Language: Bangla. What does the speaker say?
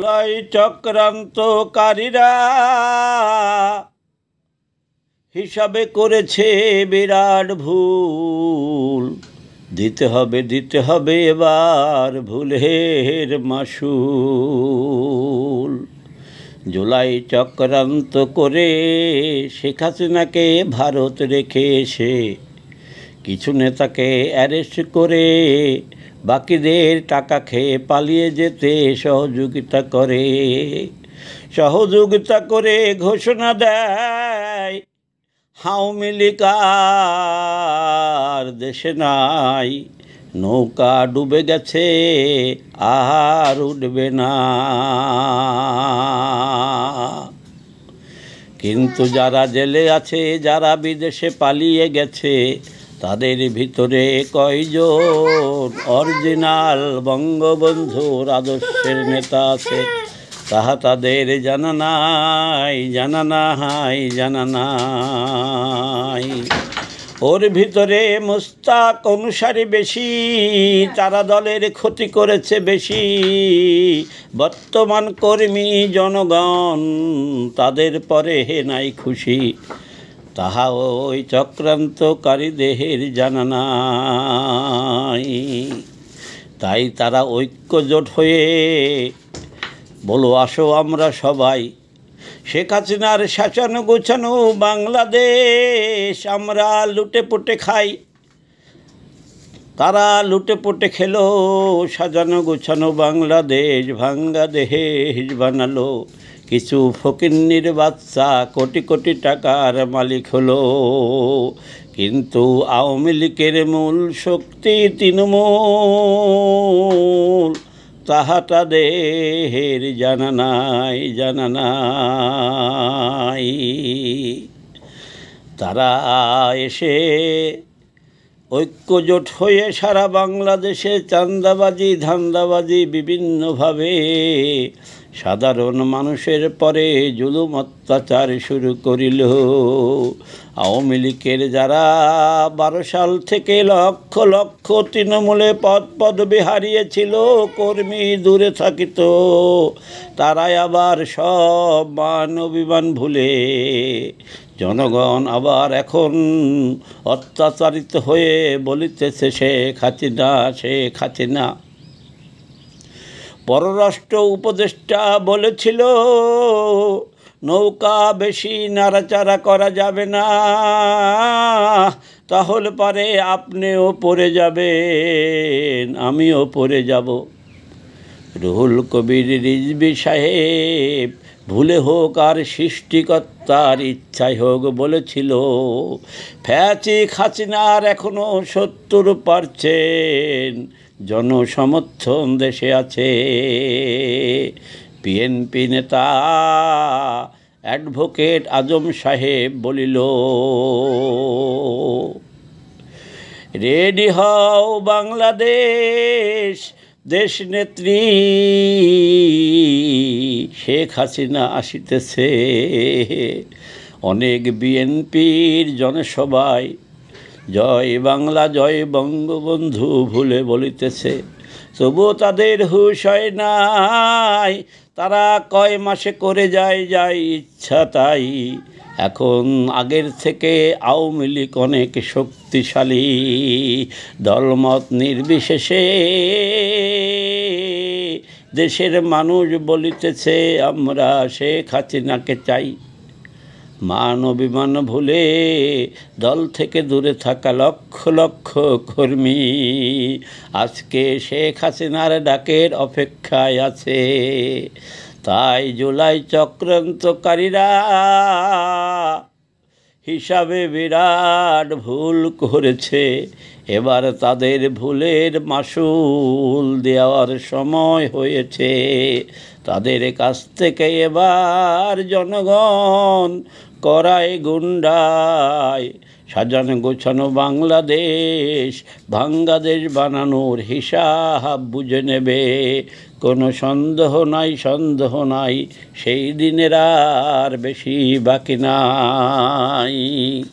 জুলাই চক্রান্তকারীরা হিসাবে করেছে বিরাট ভুল। দিতে হবে এবার ভুলের মাসুল। জুলাই চক্রান্ত করে শেখ হাসিনাকে ভারত রেখে এসে কিছু নেতাকে অ্যারেস্ট করে বাকিদের টাকা খেয়ে পালিয়ে যেতে সহযোগিতা করে ঘোষণা দেয় আওয়ামী লীগ আর দেশে নাই, নৌকা ডুবে গেছে আর উঠবে না। কিন্তু যারা জেলে আছে, যারা বিদেশে পালিয়ে গেছে, তাদের ভিতরে কয়জন অরিজিনাল বঙ্গবন্ধুর আদর্শের নেতা আছে তাহা তাদের জানা নাই। ওর ভিতরে মুস্তাক অনুসারী বেশি, তারা দলের ক্ষতি করেছে বেশি। বর্তমান কর্মী জনগণ তাদের পরে নাই খুশি, তাহা ওই চক্রান্তকারীদের জানা নাই। তাই তারা ঐক্যজোট হয়ে বলো, আসো আমরা সবাই শেখ হাসিনার শাসন গোছানো বাংলাদেশ আমরা লুটে পুটে খাই। তারা লুটে পুটে খেলো সাজানো গোছানো বাংলাদেশ, ভাঙ্গা দেশ বানালো। কিছু ফকিন্নির বাচ্চা কোটি কোটি টাকার মালিক হলো। কিন্তু আওয়ামী লীগের মূল শক্তি তৃণমূল, তাহা তাদের জানা নাই। তারা এসে ঐক্যজোট হয়ে সারা বাংলাদেশে চাঁদাবাজি ধান্দাবাজি বিভিন্নভাবে সাধারণ মানুষের পরে জুলুম অত্যাচার শুরু করিল। আওয়ামী লীগের যারা 12 সাল থেকে লক্ষ লক্ষ তৃণমূলে পদবি হারিয়েছিল, কর্মী দূরে থাকিত, তারাই আবার সব মান অভিমান ভুলে জনগণ আবার এখন অত্যাচারিত হয়ে বলিতেছে শেখ হাসিনা। পররাষ্ট্র উপদেষ্টা বলেছিল নৌকা বেশি নাড়াচাড়া করা যাবে না, তাহলে পরে আপনিও পড়ে যাবেন, আমিও পড়ে যাব। রুহুল কবির রিজভী সাহেব ভুলে হোক আর সৃষ্টিকর্তার ইচ্ছাই হোক বলেছিল ফ্যাসিস্ট হাসিনার এখনও 70% জনসমর্থন দেশে আছে। বিএনপি নেতা অ্যাডভোকেট আজম সাহেব বলিল, রেডি হও বাংলাদেশ, দেশনেত্রী শেখ হাসিনা আসিতেছে। অনেক বিএনপির জনসভায় জয় বাংলা জয় বঙ্গবন্ধু ভুলে বলিতেছে, তবুও তাদের হুঁশ হয় নাই। তারা কয় মাসে করে যায় ইচ্ছা তাই। এখন আগের থেকে আওয়ামী লীগ অনেক শক্তিশালী, দলমত নির্বিশেষে দেশের মানুষ বলিতেছে আমরা শেখ হাসিনাকে চাই। মান অভিমান ভুলে দল থেকে দূরে থাকা লক্ষ লক্ষ কর্মী আজকে শেখ হাসিনার ডাকের অপেক্ষায় আছে। তাই জুলাই চক্রান্তকারীরা হিসাবে বিরাট ভুল করেছে। এবার তাদের ভুলের মাসুল দেওয়ার সময় হয়েছে। তাদের কাছ থেকে এবার জনগণ করায় গুন্ডায় সাজানো গোছানো বাংলাদেশ ভাঙ্গা দেশ বানানোর হিসাব বুঝে নেবে। কোনো সন্দেহ নাই, সেই দিনের আর বেশি বাকি নাই।